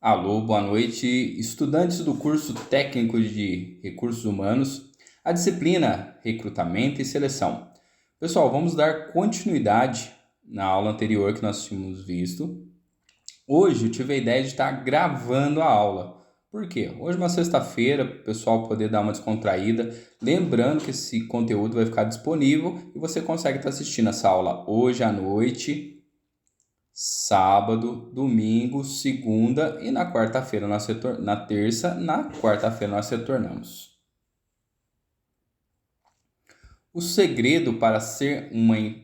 Alô, boa noite, estudantes do curso técnico de Recursos Humanos, a disciplina Recrutamento e Seleção. Pessoal, vamos dar continuidade na aula anterior que nós tínhamos visto. Hoje eu tive a ideia de estar gravando a aula. Por quê? Hoje é uma sexta-feira, para o pessoal poder dar uma descontraída. Lembrando que esse conteúdo vai ficar disponível e você consegue estar assistindo essa aula hoje à noite, sábado, domingo, segunda e na quarta-feira na terça, na quarta-feira nós retornamos. O segredo para ser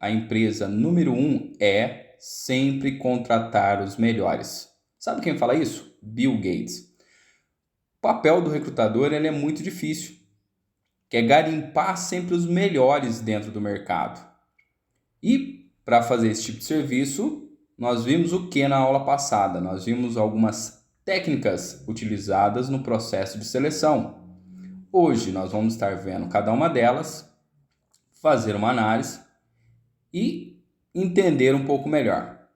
a empresa número 1 é sempre contratar os melhores. Sabe quem fala isso? Bill Gates. O papel do recrutador ele é muito difícil, que é garimpar sempre os melhores dentro do mercado. E para fazer esse tipo de serviço, nós vimos o que na aula passada? Nós vimos algumas técnicas utilizadas no processo de seleção. Hoje nós vamos estar vendo cada uma delas, fazer uma análise e entender um pouco melhor.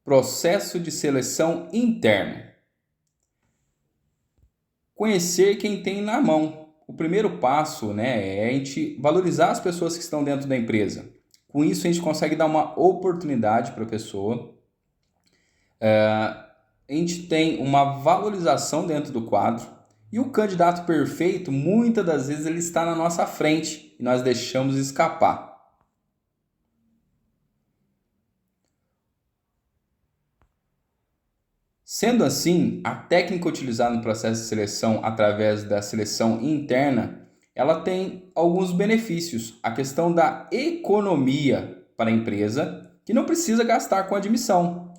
Processo de seleção interno. Conhecer quem tem na mão. O primeiro passo, é a gente valorizar as pessoas que estão dentro da empresa. Com isso, a gente consegue dar uma oportunidade para a pessoa. A gente tem uma valorização dentro do quadro. E o candidato perfeito, muitas das vezes, ele está na nossa frente e nós deixamos escapar. Sendo assim, a técnica utilizada no processo de seleção através da seleção interna, ela tem alguns benefícios. A questão da economia para a empresa, que não precisa gastar com admissão.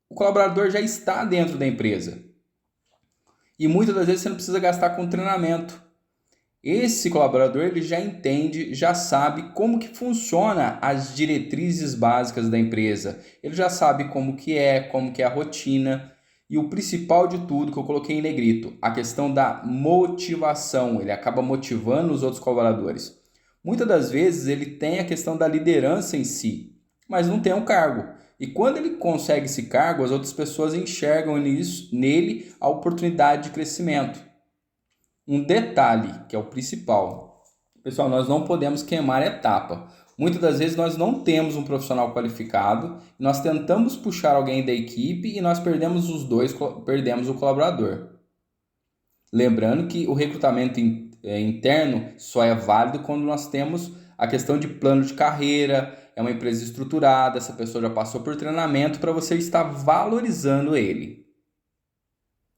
O colaborador já está dentro da empresa. E muitas das vezes você não precisa gastar com treinamento. Esse colaborador ele já entende, já sabe como que funciona as diretrizes básicas da empresa. Ele já sabe como que é a rotina. E o principal de tudo que eu coloquei em negrito, a questão da motivação. Ele acaba motivando os outros colaboradores. Muitas das vezes ele tem a questão da liderança em si, mas não tem um cargo. E quando ele consegue esse cargo, as outras pessoas enxergam nele a oportunidade de crescimento. Um detalhe, que é o principal. Pessoal, nós não podemos queimar etapa. Muitas das vezes nós não temos um profissional qualificado, nós tentamos puxar alguém da equipe e nós perdemos os dois, perdemos o colaborador. Lembrando que o recrutamento interno só é válido quando nós temos a questão de plano de carreira, é uma empresa estruturada, essa pessoa já passou por treinamento para você estar valorizando ele.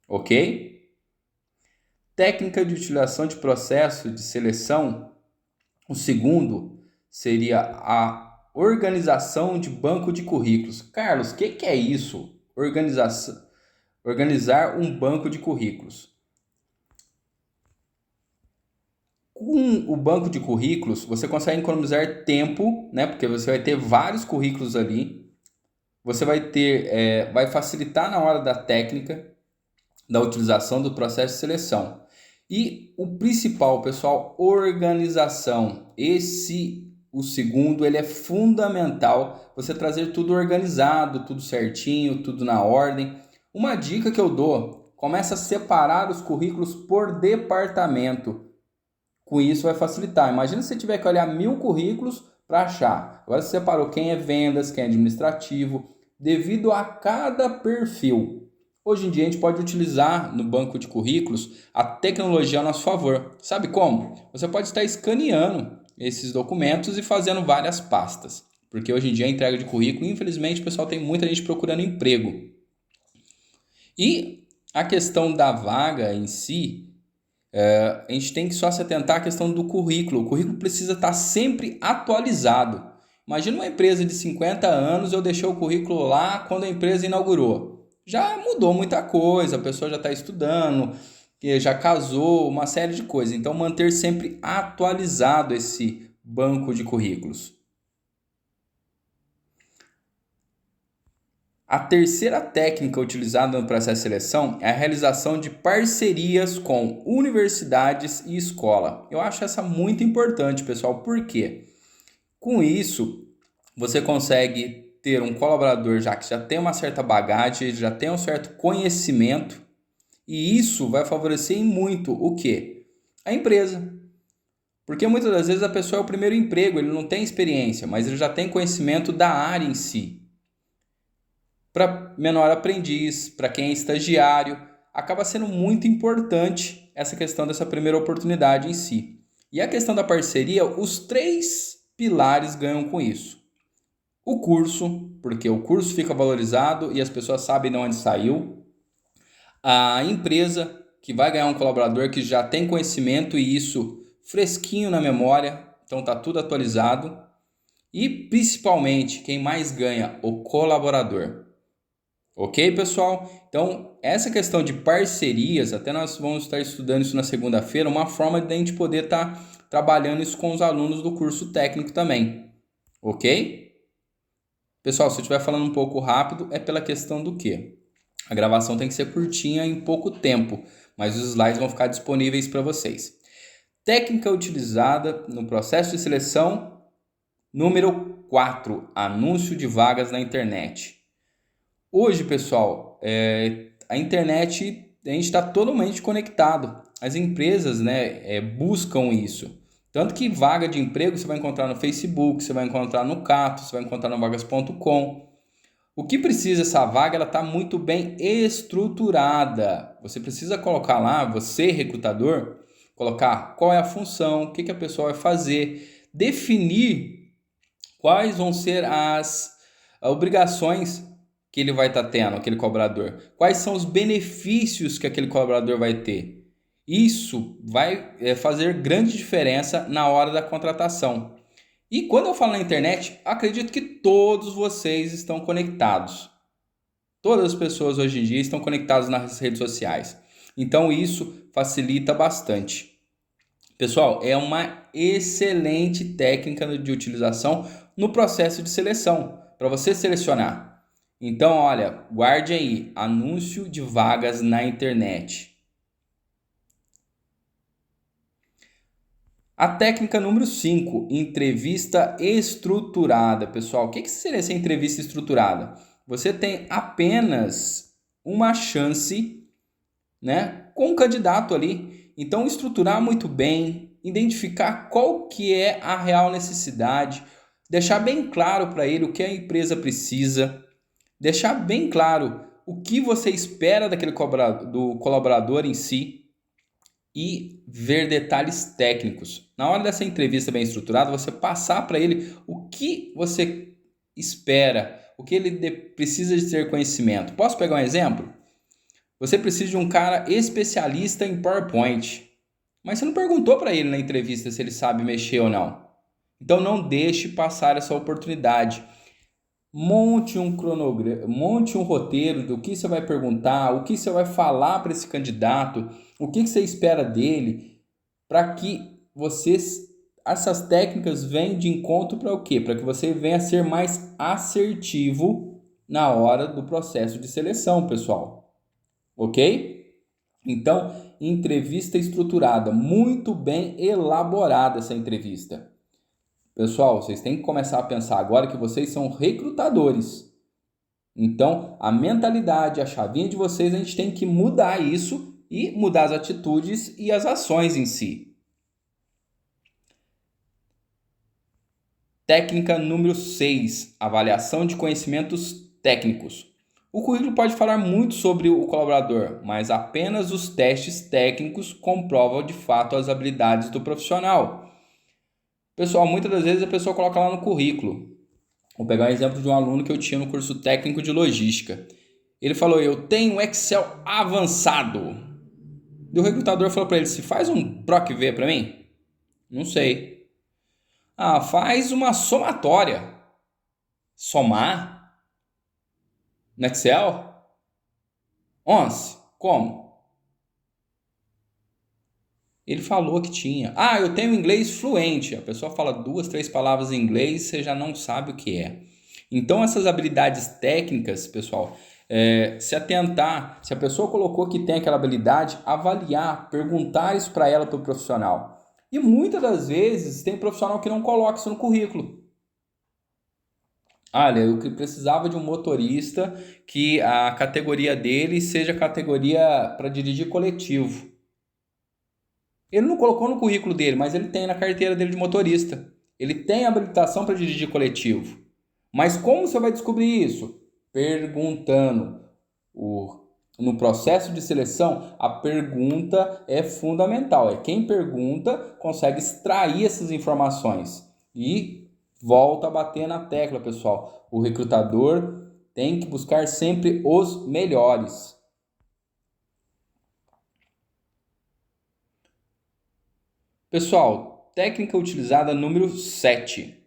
Ok? Técnica de utilização de processo de seleção. O segundo seria a organização de banco de currículos. Carlos, o que é isso? Organizar um banco de currículos. Com o banco de currículos, você consegue economizar tempo, porque você vai ter vários currículos ali. Você vai facilitar na hora da técnica, da utilização do processo de seleção. E o principal, pessoal, organização. O segundo, ele é fundamental, você trazer tudo organizado, tudo certinho, tudo na ordem. Uma dica que eu dou, começa a separar os currículos por departamento. Com isso vai facilitar. Imagina se você tiver que olhar 1000 currículos para achar. Agora você separou quem é vendas, quem é administrativo, devido a cada perfil. Hoje em dia a gente pode utilizar no banco de currículos a tecnologia a nosso favor. Sabe como? Você pode estar escaneando esses documentos e fazendo várias pastas. Porque hoje em dia a entrega de currículo, infelizmente, o pessoal tem muita gente procurando emprego. E a questão da vaga em si, a gente tem que só se atentar à questão do currículo. O currículo precisa estar sempre atualizado. Imagina uma empresa de 50 anos, eu deixei o currículo lá quando a empresa inaugurou. Já mudou muita coisa, a pessoa já está estudando, já casou, uma série de coisas. Então, manter sempre atualizado esse banco de currículos. A terceira técnica utilizada no processo de seleção é a realização de parcerias com universidades e escola. Eu acho essa muito importante, pessoal. Por quê? Com isso, você consegue ter um colaborador que já tem uma certa bagagem, ele já tem um certo conhecimento, e isso vai favorecer em muito o quê? A empresa. Porque muitas das vezes a pessoa é o primeiro emprego, ele não tem experiência, mas ele já tem conhecimento da área em si. Para menor aprendiz, para quem é estagiário, acaba sendo muito importante essa questão dessa primeira oportunidade em si. E a questão da parceria, os três pilares ganham com isso. O curso, porque o curso fica valorizado e as pessoas sabem de onde saiu. A empresa, que vai ganhar um colaborador que já tem conhecimento e isso fresquinho na memória, então está tudo atualizado. E principalmente, quem mais ganha? O colaborador. Ok, pessoal? Então, essa questão de parcerias, até nós vamos estar estudando isso na segunda-feira, uma forma de a gente poder estar trabalhando isso com os alunos do curso técnico também. Ok? Pessoal, se eu estiver falando um pouco rápido, é pela questão do quê? A gravação tem que ser curtinha em pouco tempo, mas os slides vão ficar disponíveis para vocês. Técnica utilizada no processo de seleção, número 4, anúncio de vagas na internet. Hoje, pessoal, a internet, a gente está totalmente conectado. As empresas, buscam isso. Tanto que vaga de emprego você vai encontrar no Facebook, você vai encontrar no Cato, você vai encontrar no vagas.com. O que precisa essa vaga, ela está muito bem estruturada. Você precisa colocar lá, você recrutador, colocar qual é a função, o que a pessoa vai fazer, definir quais vão ser as obrigações que ele vai estar tendo, aquele colaborador. Quais são os benefícios que aquele colaborador vai ter. Isso vai fazer grande diferença na hora da contratação. E quando eu falo na internet, acredito que todos vocês estão conectados. Todas as pessoas hoje em dia estão conectadas nas redes sociais. Então isso facilita bastante. Pessoal, é uma excelente técnica de utilização no processo de seleção, para você selecionar. Então, olha, guarde aí, anúncio de vagas na internet. A técnica número 5, entrevista estruturada. Pessoal, o que seria essa entrevista estruturada? Você tem apenas uma chance, com o candidato ali. Então, estruturar muito bem, identificar qual que é a real necessidade, deixar bem claro para ele o que a empresa precisa, deixar bem claro o que você espera do colaborador em si e ver detalhes técnicos. Na hora dessa entrevista bem estruturada, você passar para ele o que você espera, o que ele precisa de ter conhecimento. Posso pegar um exemplo? Você precisa de um cara especialista em PowerPoint, mas você não perguntou para ele na entrevista se ele sabe mexer ou não. Então não deixe passar essa oportunidade. Monte um cronograma, monte um roteiro do que você vai perguntar, o que você vai falar para esse candidato, o que você espera dele, para que essas técnicas venham de encontro para o quê? Para que você venha a ser mais assertivo na hora do processo de seleção, pessoal. Ok? Então, entrevista estruturada, muito bem elaborada essa entrevista. Pessoal, vocês têm que começar a pensar agora que vocês são recrutadores. Então, a mentalidade, a chavinha de vocês, a gente tem que mudar isso e mudar as atitudes e as ações em si. Técnica número 6, avaliação de conhecimentos técnicos. O currículo pode falar muito sobre o colaborador, mas apenas os testes técnicos comprovam de fato as habilidades do profissional. Pessoal, muitas das vezes a pessoa coloca lá no currículo. Vou pegar um exemplo de um aluno que eu tinha no curso técnico de logística. Ele falou, eu tenho Excel avançado. E o recrutador falou para ele, se faz um PROC-V para mim? Não sei. Ah, faz uma somatória. Somar? No Excel? 11. Como? Ele falou que tinha. Ah, eu tenho inglês fluente. A pessoa fala 2, 3 palavras em inglês, você já não sabe o que é. Então, essas habilidades técnicas, pessoal, se atentar, se a pessoa colocou que tem aquela habilidade, avaliar, perguntar isso para ela, para o profissional. E muitas das vezes tem profissional que não coloca isso no currículo. Olha, eu precisava de um motorista que a categoria dele seja categoria para dirigir coletivo. Ele não colocou no currículo dele, mas ele tem na carteira dele de motorista. Ele tem habilitação para dirigir coletivo. Mas como você vai descobrir isso? Perguntando. No processo de seleção, a pergunta é fundamental. É quem pergunta consegue extrair essas informações. E volta a bater na tecla, pessoal. O recrutador tem que buscar sempre os melhores. Pessoal, técnica utilizada número 7.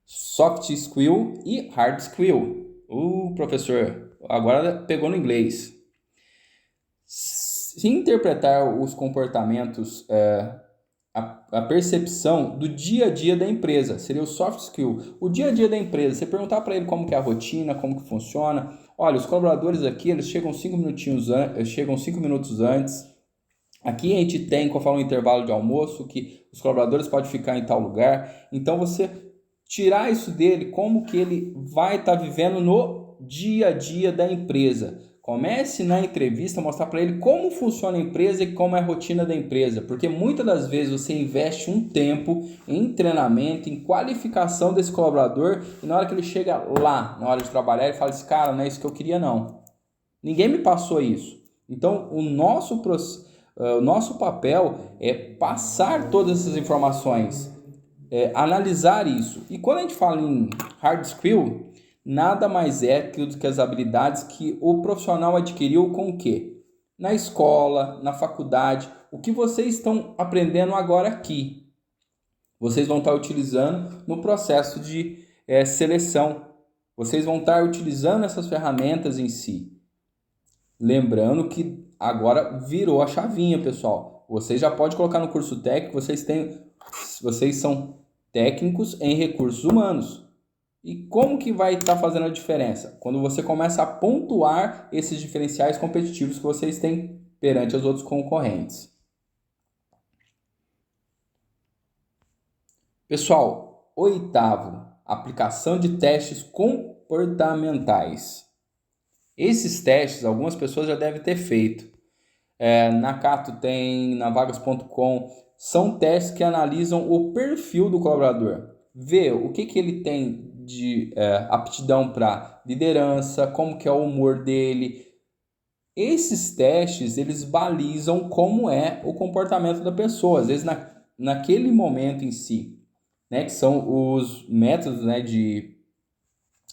Soft skill e hard skill. O professor agora pegou no inglês. Se interpretar os comportamentos, a percepção do dia a dia da empresa, seria o soft skill. O dia a dia da empresa, você perguntar para ele como que é a rotina, como que funciona. Olha, os colaboradores aqui, eles chegam 5 minutos antes. Aqui a gente tem, como eu falo, um intervalo de almoço, que os colaboradores podem ficar em tal lugar. Então, você tirar isso dele, como que ele vai estar vivendo no dia a dia da empresa. Comece na entrevista a mostrar para ele como funciona a empresa e como é a rotina da empresa. Porque muitas das vezes você investe um tempo em treinamento, em qualificação desse colaborador, e na hora que ele chega lá, na hora de trabalhar, ele fala assim, cara, não é isso que eu queria não. Ninguém me passou isso. Então, o nosso papel é passar todas essas informações, analisar isso. E quando a gente fala em hard skill, nada mais é que as habilidades que o profissional adquiriu com o quê? Na escola, na faculdade, o que vocês estão aprendendo agora aqui. Vocês vão estar utilizando no processo de seleção. Vocês vão estar utilizando essas ferramentas em si. Lembrando que agora virou a chavinha, pessoal. Vocês já podem colocar no curso técnico, vocês são técnicos em recursos humanos. E como que vai estar fazendo a diferença? Quando você começa a pontuar esses diferenciais competitivos que vocês têm perante os outros concorrentes. Pessoal, 8º, aplicação de testes comportamentais. Esses testes, algumas pessoas já devem ter feito. Na Cato tem, na vagas.com, são testes que analisam o perfil do colaborador. Vê o que ele tem de aptidão para liderança, como que é o humor dele. Esses testes, eles balizam como é o comportamento da pessoa, às vezes naquele momento em si, né, que são os métodos, né,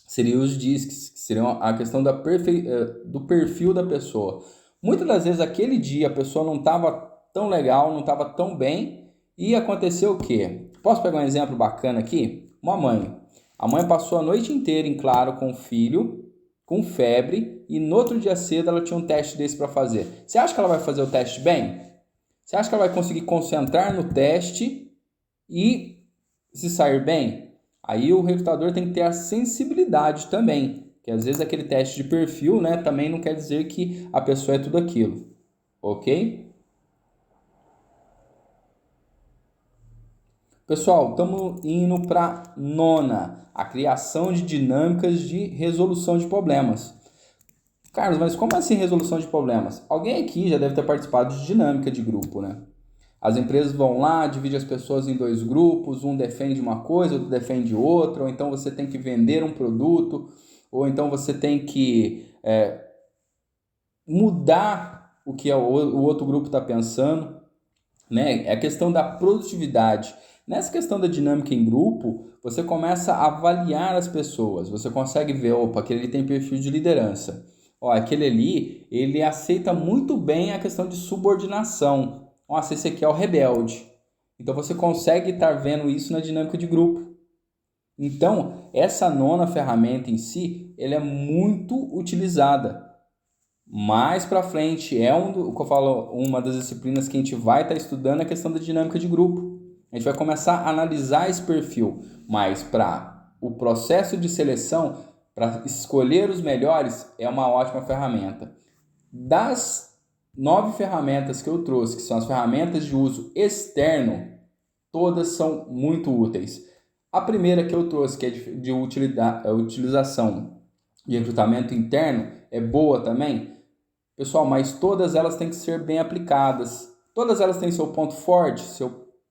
seriam os DISCs, que seriam a questão do perfil da pessoa. Muitas das vezes, aquele dia, a pessoa não estava tão legal, não estava tão bem, e aconteceu o quê? Posso pegar um exemplo bacana aqui? Uma mãe. A mãe passou a noite inteira em claro com o filho, com febre, e no outro dia cedo ela tinha um teste desse para fazer. Você acha que ela vai fazer o teste bem? Você acha que ela vai conseguir concentrar no teste e se sair bem? Aí o recrutador tem que ter a sensibilidade também, que às vezes aquele teste de perfil, né, também não quer dizer que a pessoa é tudo aquilo, ok? Pessoal, estamos indo para 9ª, a criação de dinâmicas de resolução de problemas. Carlos, mas como assim resolução de problemas? Alguém aqui já deve ter participado de dinâmica de grupo, né? As empresas vão lá, dividem as pessoas em 2 grupos, um defende uma coisa, outro defende outra, ou então você tem que vender um produto, ou então você tem que mudar o que o outro grupo está pensando, né? É a questão da produtividade. Nessa questão da dinâmica em grupo, você começa a avaliar as pessoas, você consegue ver, opa, aquele ali tem perfil de liderança. Ó, aquele ali, ele aceita muito bem a questão de subordinação. Nossa, esse aqui é o rebelde. Então você consegue estar vendo isso na dinâmica de grupo. Então, essa 9ª ferramenta em si, ela é muito utilizada. Mais para frente, que eu falo, uma das disciplinas que a gente vai estar estudando é a questão da dinâmica de grupo. A gente vai começar a analisar esse perfil, mas para o processo de seleção, para escolher os melhores, é uma ótima ferramenta. Das 9 ferramentas que eu trouxe, que são as ferramentas de uso externo, todas são muito úteis. A primeira que eu trouxe, que é de utilização de recrutamento interno, é boa também. Pessoal, mas todas elas têm que ser bem aplicadas. Todas elas têm seu ponto forte,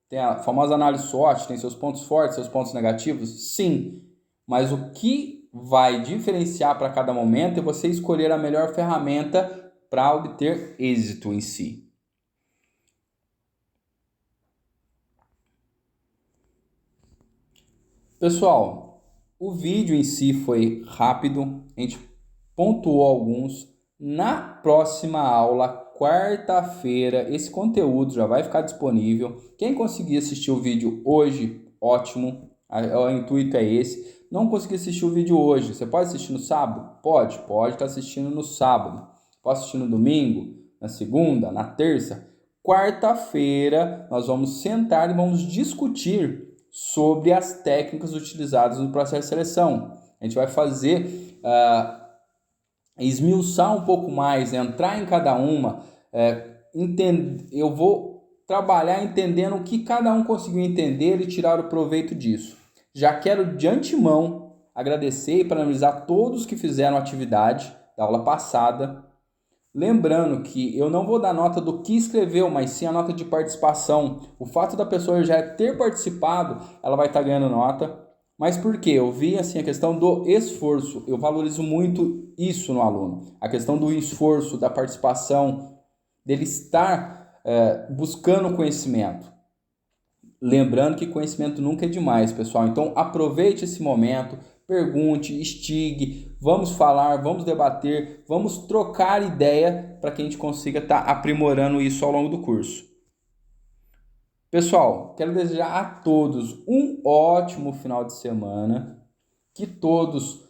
tem a famosa análise SWOT, tem seus pontos fortes, seus pontos negativos? Sim. Mas o que vai diferenciar para cada momento é você escolher a melhor ferramenta para obter êxito em si. Pessoal, o vídeo em si foi rápido, a gente pontuou alguns. Na próxima aula, quarta-feira, esse conteúdo já vai ficar disponível. Quem conseguir assistir o vídeo hoje, ótimo. O intuito é esse. Não conseguir assistir o vídeo hoje, você pode assistir no sábado? Pode estar assistindo no sábado. Pode assistir no domingo, na segunda, na terça. Quarta-feira, nós vamos sentar e vamos discutir sobre as técnicas utilizadas no processo de seleção. A gente vai fazer, esmiuçar um pouco mais, entrar em cada uma, eu vou trabalhar entendendo o que cada um conseguiu entender e tirar o proveito disso. Já quero de antemão agradecer e parabenizar todos que fizeram a atividade da aula passada. Lembrando que eu não vou dar nota do que escreveu, mas sim a nota de participação. O fato da pessoa já ter participado, ela vai estar ganhando nota. Mas por quê? Eu vi assim a questão do esforço. Eu valorizo muito isso no aluno. A questão do esforço, da participação, dele estar buscando conhecimento. Lembrando que conhecimento nunca é demais, pessoal. Então aproveite esse momento, pergunte, instigue, vamos falar, vamos debater, vamos trocar ideia para que a gente consiga estar aprimorando isso ao longo do curso. Pessoal, quero desejar a todos um ótimo final de semana, que todos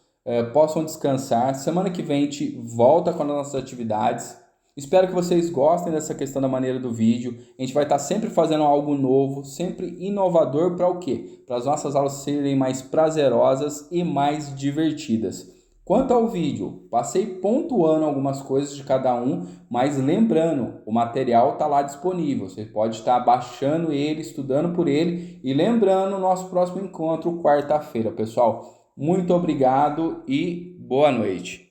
possam descansar. Semana que vem a gente volta com as nossas atividades. Espero que vocês gostem dessa questão da maneira do vídeo. A gente vai estar sempre fazendo algo novo, sempre inovador para o quê? Para as nossas aulas serem mais prazerosas e mais divertidas. Quanto ao vídeo, passei pontuando algumas coisas de cada um, mas lembrando, o material está lá disponível. Você pode estar baixando ele, estudando por ele e lembrando o nosso próximo encontro quarta-feira, pessoal. Muito obrigado e boa noite.